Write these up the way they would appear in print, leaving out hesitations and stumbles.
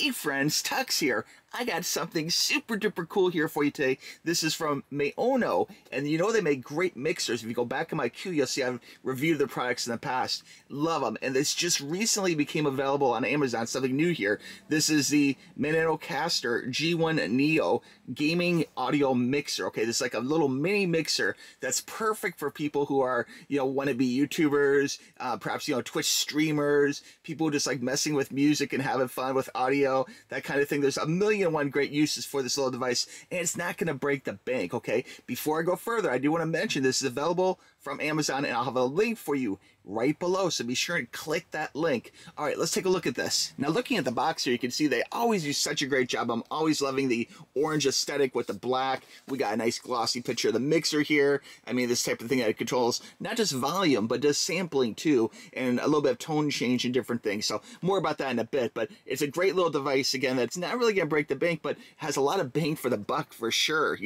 Hey friends, TUXX here. I got something super duper cool here for you today. This is from MAONO, and you know they make great mixers. If you go back in my queue, you'll see I've reviewed their products in the past. Love them, and this just recently became available on Amazon, something new here. This is the MAONO G1 Neo gaming audio mixer. Okay, this is like a little mini mixer that's perfect for people who are, want to be YouTubers, perhaps, Twitch streamers, people just like messing with music and having fun with audio, that kind of thing. There's a million and one great uses for this little device, and it's not going to break the bank, okay? Before I go further, I do want to mention this is available from Amazon, and I'll have a link for you right below, so be sure and click that link. All right, let's take a look at this. Now, looking at the box here, you can see they always do such a great job. I'm always loving the orange aesthetic with the black. We got a nice glossy picture of the mixer here. I mean, this type of thing that controls not just volume, but does sampling too, and a little bit of tone change and different things. So more about that in a bit, but it's a great little device, again, that's not really gonna break the bank, but has a lot of bang for the buck for sure,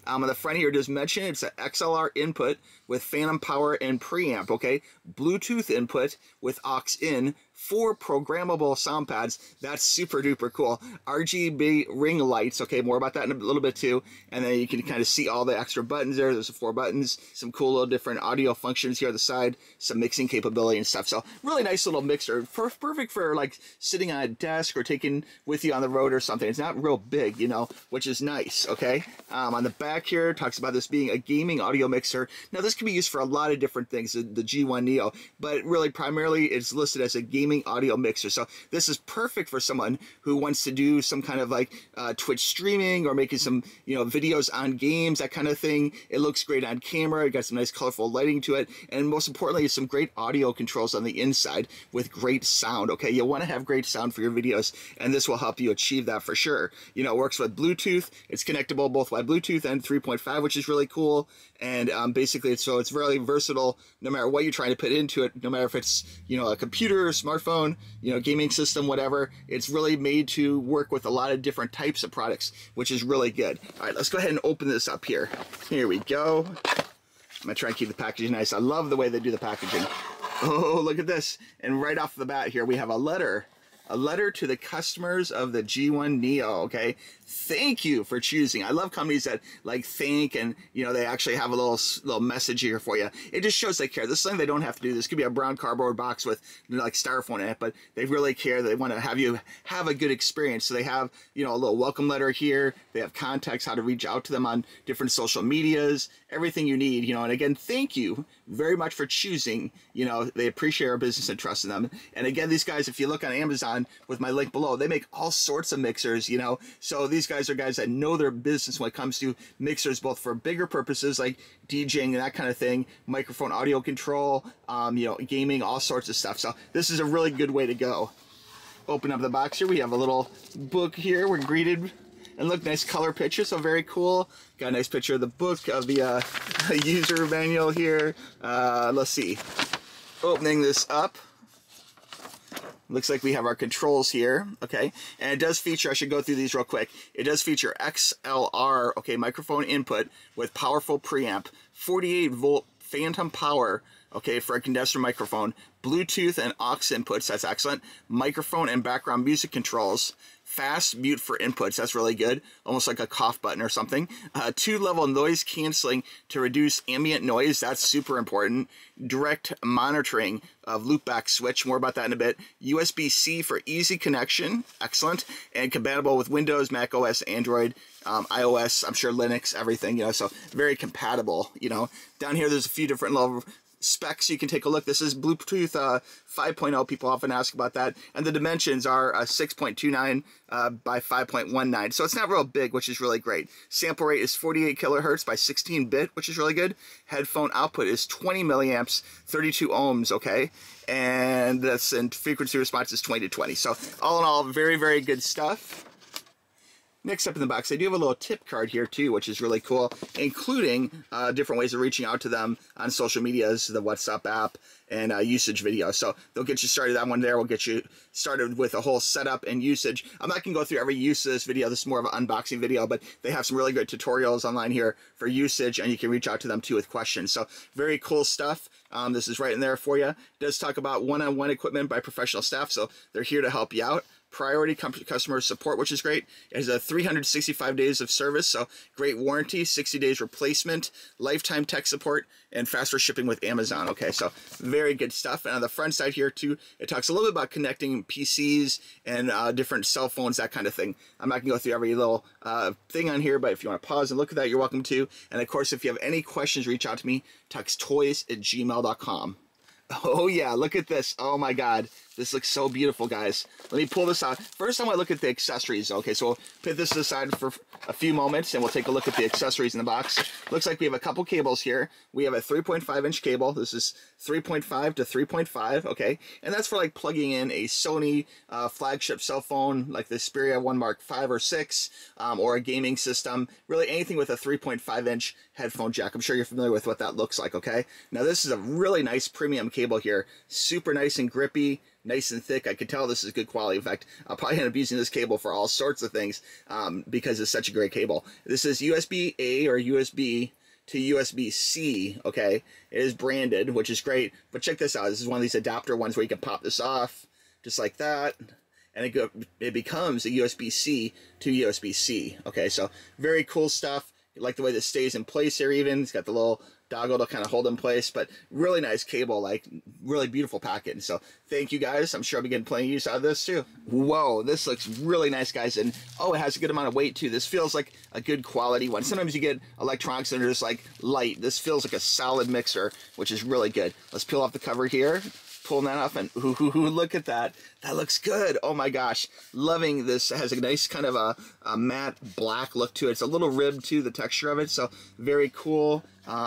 On the front here, it does mention it's an XLR input with phantom power and preamp, okay? Bluetooth input with aux in, 4 programmable sound pads. That's super duper cool. RGB ring lights, okay, more about that in a little bit too. And then you can kind of see all the extra buttons there. There's 4 buttons, some cool little different audio functions here on the side, some mixing capability and stuff. So really nice little mixer, perfect for like sitting on a desk or taking with you on the road or something. It's not real big, which is nice, okay? On the back here, it talks about this being a gaming audio mixer. Now this can be used for a lot of different things, the G1 Neo, but really primarily it's listed as a gaming audio mixer. So this is perfect for someone who wants to do some kind of like Twitch streaming or making some videos on games, that kind of thing. It looks great on camera. It got some nice colorful lighting to it, and most importantly, some great audio controls on the inside with great sound. Okay, you want to have great sound for your videos, and this will help you achieve that for sure. It works with Bluetooth. It's connectable both by Bluetooth and 3.5, which is really cool. And basically, it's really versatile no matter what you're trying to put into it, no matter if it's a computer, smartphone, gaming system, whatever. It's really made to work with a lot of different types of products, which is really good. All right, let's go ahead and open this up here. Here we go. I'm gonna try and keep the packaging nice. I love the way they do the packaging. Oh, look at this. And right off the bat here, we have a letter to the customers of the G1 Neo, okay? Thank you for choosing. I love companies that like thank, and they actually have a little message here for you. It just shows they care. This is something they don't have to do. This could be a brown cardboard box with like styrofoam in it, but they really care. They want to have you have a good experience. So they have a little welcome letter here. They have contacts, how to reach out to them on different social medias, everything you need. And again, thank you very much for choosing. They appreciate our business and trust in them. And again, these guys, if you look on Amazon with my link below, they make all sorts of mixers. So these guys are guys that know their business when it comes to mixers, both for bigger purposes like DJing and that kind of thing, microphone audio control, gaming, all sorts of stuff. So this is a really good way to go. Open up the box here. We have a little book here. We're greeted, and look, nice color picture, so very cool. Got a nice picture of the book, of the user manual here. Let's see. Opening this up. Looks like we have our controls here, okay? And it does feature, I should go through these real quick. It does feature XLR, okay, microphone input with powerful preamp, 48-volt phantom power, okay, for a condenser microphone, Bluetooth and aux inputs, that's excellent, microphone and background music controls, fast mute for inputs, that's really good, almost like a cough button or something, 2-level noise canceling to reduce ambient noise, that's super important, direct monitoring of loopback switch, more about that in a bit, USB-C for easy connection, excellent, and compatible with Windows, Mac OS, Android, iOS, I'm sure Linux, everything, so very compatible, Down here there's a few different level specs you can take a look. This is Bluetooth 5.0. People often ask about that, and the dimensions are 6.29 by 5.19, so it's not real big, which is really great. Sample rate is 48 kilohertz by 16-bit, which is really good. Headphone output is 20 milliamps, 32 ohms, okay, and that's, and frequency response is 20 to 20. So all in all, very, very good stuff. Next up in the box, I do have a little tip card here too, which is really cool, including different ways of reaching out to them on social medias, the WhatsApp app, and usage video. So they'll get you started. That one there will get you started with a whole setup and usage. I'm not going to go through every use of this video. This is more of an unboxing video, but they have some really good tutorials online here for usage, and you can reach out to them too with questions. So very cool stuff. This is right in there for you. It does talk about one-on-one equipment by professional staff, so they're here to help you out. priority customer support, which is great. It has a 365 days of service, so great warranty, 60 days replacement, lifetime tech support, and faster shipping with Amazon. Okay, so very good stuff. And on the front side here too, it talks a little bit about connecting PCs and different cell phones, that kind of thing. I'm not gonna go through every little thing on here, but if you want to pause and look at that, you're welcome to. And of course, if you have any questions, reach out to me, tuxtoys@gmail.com. Oh yeah, look at this. Oh my God, this looks so beautiful, guys. Let me pull this out. First, I want to look at the accessories. Okay, so we'll put this aside for a few moments and we'll take a look at the accessories in the box. Looks like we have a couple cables here. We have a 3.5-inch cable. This is 3.5 to 3.5, okay? And that's for like plugging in a Sony flagship cell phone, like the Xperia 1 Mark 5 or 6, or a gaming system. Really anything with a 3.5-inch headphone jack. I'm sure you're familiar with what that looks like, okay? Now this is a really nice premium cable here. Super nice and grippy, nice and thick. I could tell this is good quality. In fact, I'll probably end up using this cable for all sorts of things because it's such a great cable. This is USB-A or USB to USB-C, okay? It is branded, which is great, but check this out. This is one of these adapter ones where you can pop this off, just like that, and it becomes a USB-C to USB-C, okay? So very cool stuff. I like the way this stays in place here even. It's got the little doggle to kind of hold in place, but really nice cable, like really beautiful package. So thank you guys. I'm sure I'll be getting plenty of use out of this too. Whoa, this looks really nice, guys. And oh, it has a good amount of weight too. This feels like a good quality one. Sometimes you get electronics that are just like light. This feels like a solid mixer, which is really good. Let's peel off the cover here. Pulling that off, and ooh, look at that. That looks good. Oh my gosh. Loving this. It has a nice kind of a matte black look to it. It's a little ribbed too, the texture of it. So very cool.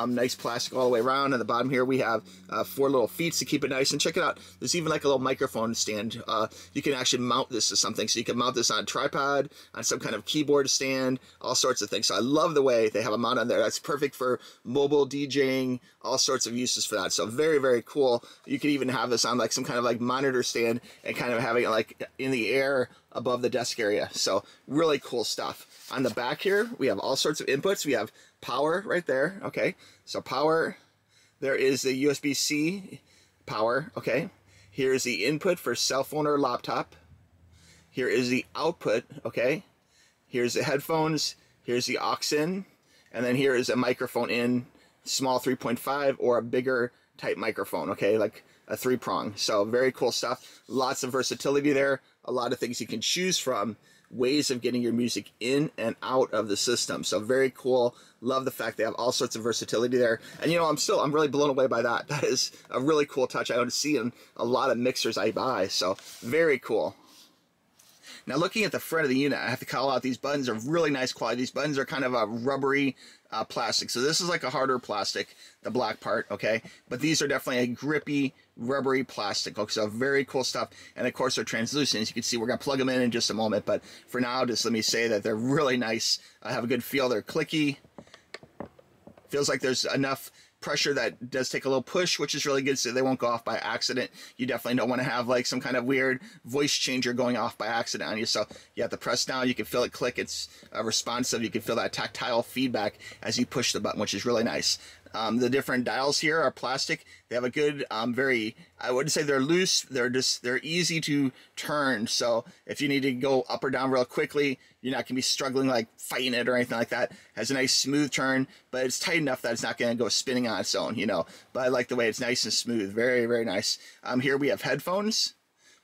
Nice plastic all the way around. On the bottom here we have 4 little feet to keep it nice. And check it out. There's even like a little microphone stand. You can actually mount this to something. So you can mount this on a tripod, on some kind of keyboard stand, all sorts of things. So I love the way they have a mount on there. That's perfect for mobile DJing, all sorts of uses for that. So very, very cool. You could even have this on like some kind of like monitor stand and kind of having it like in the air above the desk area. So really cool stuff. On the back here, we have all sorts of inputs. We have power right there. Okay, so power, there is the USB-C power. Okay, here's the input for cell phone or laptop. Here is the output. Okay, here's the headphones. Here's the aux in, and then here is a microphone in, small 3.5 or a bigger type microphone. Okay, like a 3-prong. So very cool stuff. Lots of versatility there. A lot of things you can choose from. Ways of getting your music in and out of the system. So very cool. Love the fact they have all sorts of versatility there. And you know, I'm really blown away by that. That is a really cool touch I don't see in a lot of mixers I buy. So very cool. Now looking at the front of the unit, I have to call out these buttons are really nice quality. These buttons are kind of a rubbery plastic. So this is like a harder plastic, the black part, okay? But these are definitely a grippy, rubbery plastic. Okay, so very cool stuff. And of course they're translucent. As you can see, we're gonna plug them in just a moment. But for now, just let me say that they're really nice. I have a good feel. They're clicky. Feels like there's enough pressure that does take a little push, which is really good, so they won't go off by accident. You definitely don't want to have like some kind of weird voice changer going off by accident on you. So you have to press down. You can feel it click. It's responsive. You can feel that tactile feedback as you push the button, which is really nice. The different dials here are plastic. They have a good, I wouldn't say they're loose. They're easy to turn. So if you need to go up or down real quickly, you're not gonna be struggling like fighting it or anything like that. Has a nice smooth turn, but it's tight enough that it's not gonna go spinning on its own, you know. But I like the way it's nice and smooth. Very, very nice. Here we have headphones,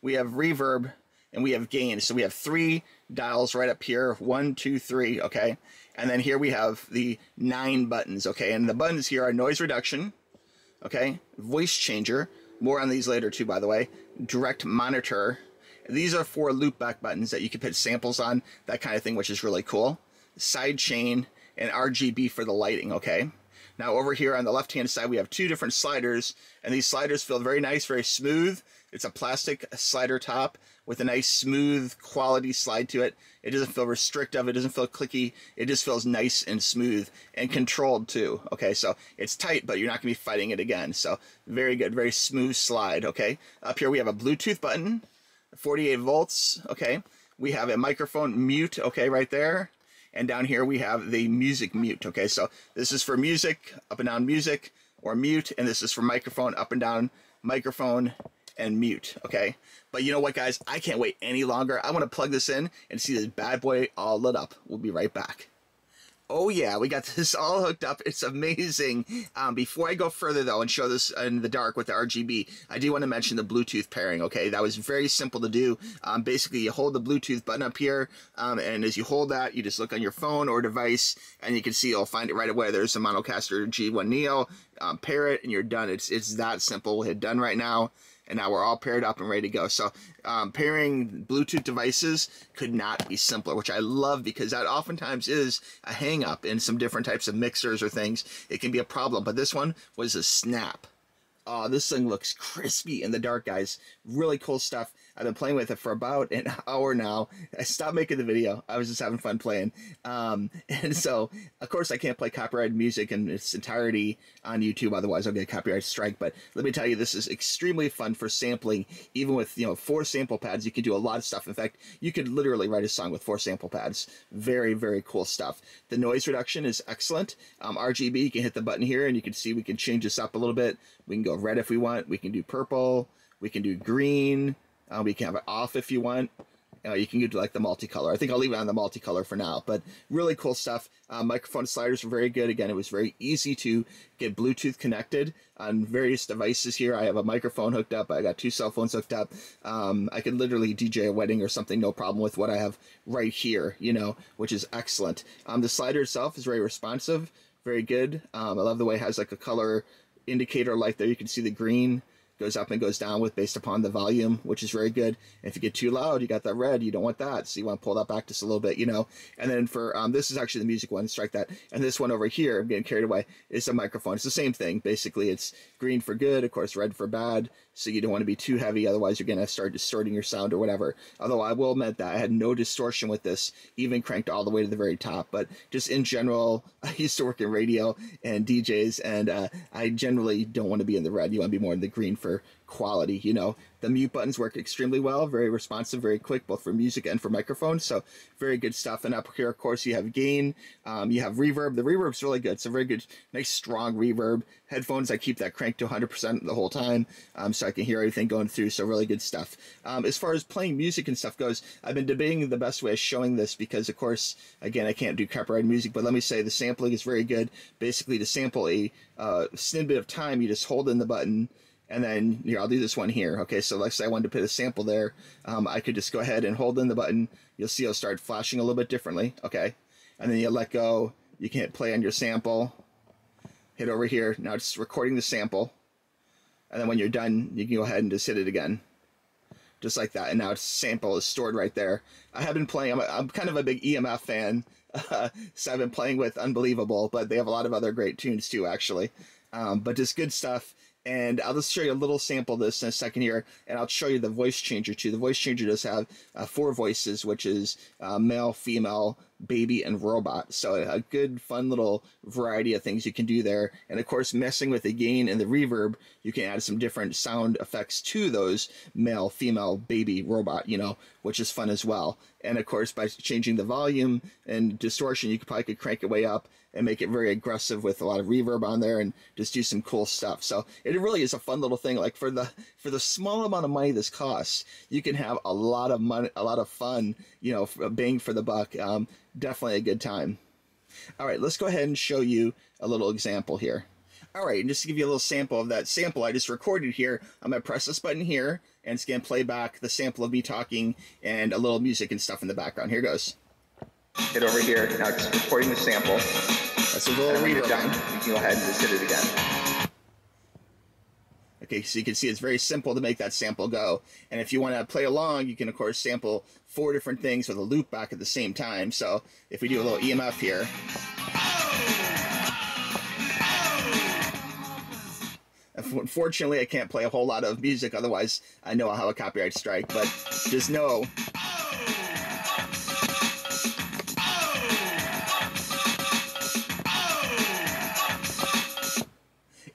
we have reverb, and we have gain. So we have 3 dials right up here. 1, 2, 3, okay? And then here we have the 9 buttons, okay? And the buttons here are noise reduction, okay? Voice changer. More on these later too, by the way. Direct monitor. These are 4 loopback buttons that you can put samples on, that kind of thing, which is really cool. Side chain and RGB for the lighting, okay? Now over here on the left-hand side, we have 2 different sliders, and these sliders feel very nice, very smooth. It's a plastic slider top with a nice smooth quality slide to it. It doesn't feel restrictive. It doesn't feel clicky. It just feels nice and smooth and controlled too. Okay, so it's tight, but you're not gonna be fighting it again. So very good, very smooth slide. Okay, up here we have a Bluetooth button, 48 volts. Okay, we have a microphone mute. Okay, right there. And down here we have the music mute. Okay, so this is for music, up and down music, or mute, and this is for microphone, up and down microphone, and mute, okay? But you know what, guys? I can't wait any longer. I want to plug this in and see this bad boy all lit up. We'll be right back. Oh yeah, we got this all hooked up. It's amazing. Before I go further though and show this in the dark with the RGB, I do want to mention the Bluetooth pairing, okay? That was very simple to do. Basically, you hold the Bluetooth button up here, and as you hold that, you just look on your phone or device, and you can see you'll find it right away. There's a Monocaster G1 Neo, pair it, and you're done. It's that simple. We'll hit done right now. And now we're all paired up and ready to go. So pairing Bluetooth devices could not be simpler, which I love because that oftentimes is a hang-up in some different types of mixers or things. It can be a problem, but this one was a snap. Oh, this thing looks crispy in the dark, guys. Really cool stuff. I've been playing with it for about an hour now. I stopped making the video. I was just having fun playing. And so, of course, I can't play copyrighted music in its entirety on YouTube. Otherwise, I'll get a copyright strike. But let me tell you, this is extremely fun for sampling. Even with, 4 sample pads, you can do a lot of stuff. In fact, you could literally write a song with 4 sample pads. Very, very cool stuff. The noise reduction is excellent. RGB, you can hit the button here, and you can see we can change this up a little bit. We can go red if we want. We can do purple. We can do green. We can have it off if you want. You can do like the multicolor. I think I'll leave it on the multicolor for now, but really cool stuff. Microphone sliders were very good. Again, it was very easy to get Bluetooth connected on various devices here. I have a microphone hooked up. I got 2 cell phones hooked up. I could literally DJ a wedding or something, no problem with what I have right here, which is excellent. The slider itself is very responsive, very good. I love the way it has like a color indicator light there. You can see the green goes up and goes down with based upon the volume, which is very good. And if you get too loud, you got that red. You don't want that, so you want to pull that back just a little bit, And then for this is actually the music one. Strike that. And this one over here, I'm getting carried away, is a microphone. It's the same thing. Basically, it's green for good, of course, red for bad. So you don't want to be too heavy, otherwise you're going to start distorting your sound or whatever. Although I will admit that I had no distortion with this, even cranked all the way to the very top. But just in general, I used to work in radio and DJs, and I generally don't want to be in the red. You want to be more in the green for quality, The mute buttons work extremely well, very responsive, very quick, both for music and for microphones, so very good stuff. And up here, of course, you have gain, you have reverb. The reverb's really good. It's a very good, nice, strong reverb. Headphones, I keep that cranked to 100% the whole time, so I can hear everything going through, so really good stuff. As far as playing music and stuff goes, I've been debating the best way of showing this because, of course, again, I can't do copyrighted music, but let me say the sampling is very good. Basically, to sample a snippet of time, you just hold in the button, and then here, I'll do this one here. Okay, so let's say I wanted to put a sample there. I could just go ahead and hold in the button. You'll see it'll start flashing a little bit differently. Okay, and then you let go. You can hit play on your sample. Hit over here. Now it's recording the sample. And then when you're done, you can go ahead and just hit it again. Just like that. And now its sample is stored right there. I have been playing. I'm kind of a big EMF fan. So I've been playing with Unbelievable, but they have a lot of other great tunes too, actually. But just good stuff. And I'll just show you a little sample of this in a second here, and I'll show you the voice changer too. The voice changer does have 4 voices, which is male, female, baby, and robot. So a good, fun little variety of things you can do there. And of course, messing with the gain and the reverb, you can add some different sound effects to those male, female, baby, robot, which is fun as well. And of course, by changing the volume and distortion, you could crank it way up and make it very aggressive with a lot of reverb on there and just do some cool stuff. So it really is a fun little thing. Like for the small amount of money this costs, you can have a lot of money, a lot of fun, bang for the buck. Definitely a good time. All right, let's go ahead and show you a little example here. All right, and just to give you a little sample of that sample I just recorded here, I'm going to press this button here, and it's going to play back the sample of me talking and a little music and stuff in the background. Here goes. Hit over here. Now it's recording the sample. That's a little reverb. Done, you can go ahead and just hit it again. Okay, so you can see it's very simple to make that sample go. And if you want to play along, you can, of course, sample 4 different things with a loop back at the same time. So if we do a little EMF here. Unfortunately, I can't play a whole lot of music, otherwise I know I'll have a copyright strike, but just know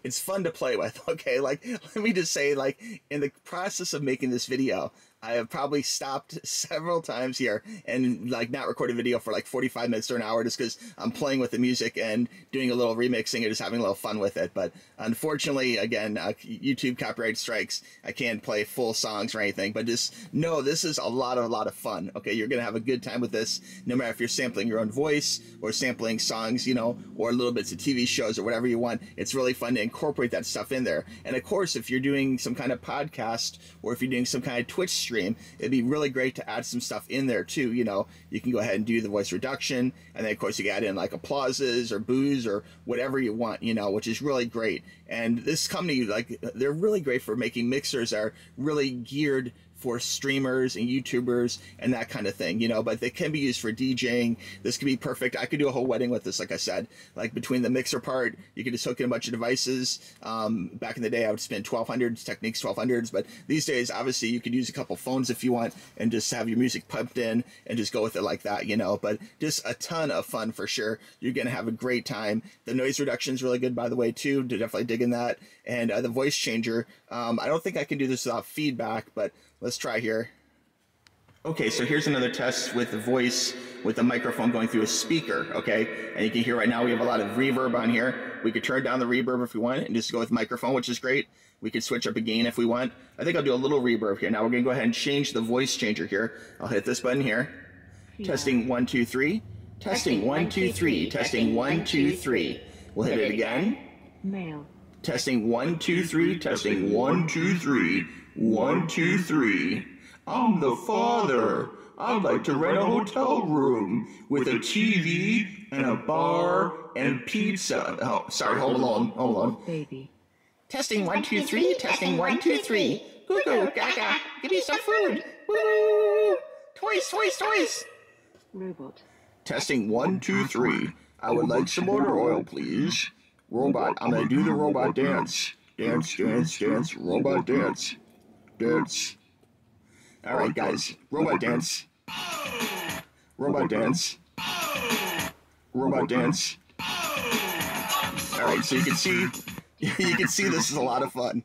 it's fun to play with, okay? Like, let me just say, like, in the process of making this video, I have probably stopped several times here and like not recorded video for like 45 minutes or an hour just because I'm playing with the music and doing a little remixing and just having a little fun with it. But unfortunately, again, YouTube copyright strikes. I can't play full songs or anything, but just know this is a lot of fun. Okay, you're gonna have a good time with this, no matter if you're sampling your own voice or sampling songs, you know, or little bits of TV shows or whatever you want. It's really fun to incorporate that stuff in there. And of course, if you're doing some kind of podcast or if you're doing some kind of Twitch stream, it'd be really great to add some stuff in there too. You know, you can go ahead and do the voice reduction, and then of course you can add in like applauses or boos or whatever you want, you know, which is really great. And this company, like, they're really great for making mixers that are really geared for streamers and YouTubers and that kind of thing, you know, but they can be used for DJing. This could be perfect. I could do a whole wedding with this, like I said. Like between the mixer part, you could just hook in a bunch of devices. Back in the day, I would spend 1200s, Technics 1200s, but these days, obviously, you could use a couple phones if you want and just have your music pumped in and just go with it like that, you know, but just a ton of fun for sure. You're going to have a great time. The noise reduction is really good, by the way, too. Definitely digging that. And the voice changer, I don't think I can do this without feedback, but let's try here. Okay, so here's another test with the voice, with the microphone going through a speaker, okay? And you can hear right now we have a lot of reverb on here. We could turn down the reverb if we want and just go with microphone, which is great. We could switch up a gain if we want. I think I'll do a little reverb here. Now we're gonna go ahead and change the voice changer here. I'll hit this button here. Yeah. Testing 1, 2, 3. Testing 1, 2, 3. Testing 1, 2, 3. We'll hit it again. Male. Testing 1, 2, 3. Testing 1, 2, 3. 1, 2, 3. I'm the father. I'd like to rent a hotel room with a TV and a bar and pizza. Oh, sorry, hold on. Baby. Testing 1, 2, 3. Testing 1, 2, 3. Goo goo gaga. Give me some food. Woo! Toys. Robot. Testing 1, 2, 3. I would like some motor oil, please. Robot. I'm gonna do the robot dance. Dance, robot dance. Dance. All right, guys. Robot dance. Robot dance. Robot dance. All right, so you can see this is a lot of fun.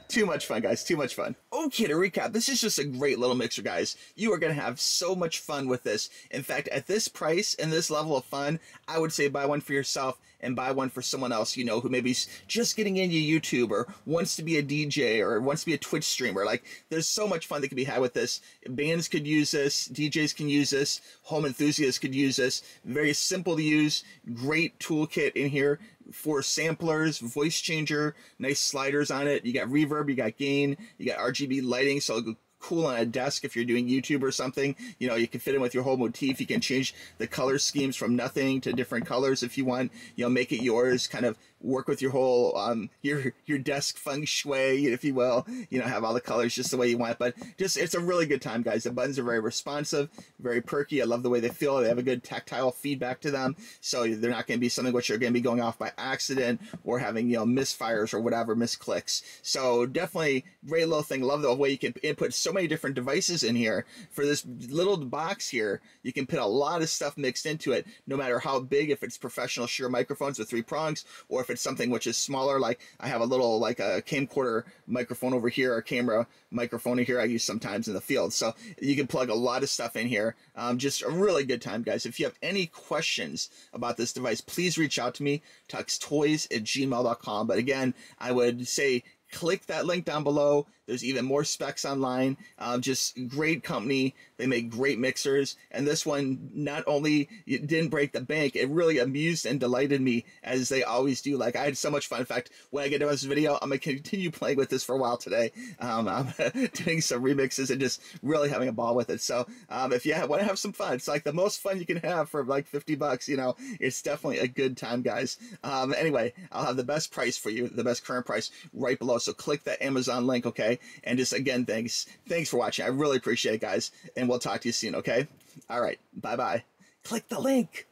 Too much fun, guys. Too much fun. Okay, to recap, this is just a great little mixer, guys. You are going to have so much fun with this. In fact, at this price and this level of fun, I would say buy one for yourself and buy one for someone else, you know, who maybe just getting into YouTube or wants to be a DJ or wants to be a Twitch streamer. Like, there's so much fun that can be had with this. Bands could use this. DJs can use this. Home enthusiasts could use this. Very simple to use. Great toolkit in here for samplers, voice changer, nice sliders on it. You got reverb, you got gain, you got RGB lighting, so it'll go cool on a desk if you're doing YouTube or something. You know, you can fit in with your whole motif. You can change the color schemes from nothing to different colors if you want. You know, make it yours, kind of work with your whole your desk feng shui, if you will. You know, have all the colors just the way you want. But just, it's a really good time, guys. The buttons are very responsive, very perky. I love the way they feel. They have a good tactile feedback to them, so they're not going to be something which are going to be going off by accident or having, you know, misfires or whatever, misclicks. So definitely great little thing. Love the way you can input so many different devices in here. For this little box here, you can put a lot of stuff mixed into it, no matter how big, if it's professional Shure microphones with 3 prongs, or if it's something which is smaller, like I have a little, like a camcorder microphone over here, or camera microphone here I use sometimes in the field. So you can plug a lot of stuff in here. Just a really good time, guys. If you have any questions about this device, please reach out to me, tuxtoys@gmail.com. But again, I would say click that link down below. There's even more specs online. Just great company. They make great mixers. And this one, not only it didn't break the bank, it really amused and delighted me, as they always do. Like, I had so much fun. In fact, when I get done with this video, I'm going to continue playing with this for a while today. I'm doing some remixes and just really having a ball with it. So if you want to have some fun, it's like the most fun you can have for like $50. You know, it's definitely a good time, guys. Anyway, I'll have the best price for you, the best current price right below. So click that Amazon link, okay? And just, again, thanks for watching. I really appreciate it, guys. And we'll talk to you soon, okay? All right. Bye-bye. Click the link.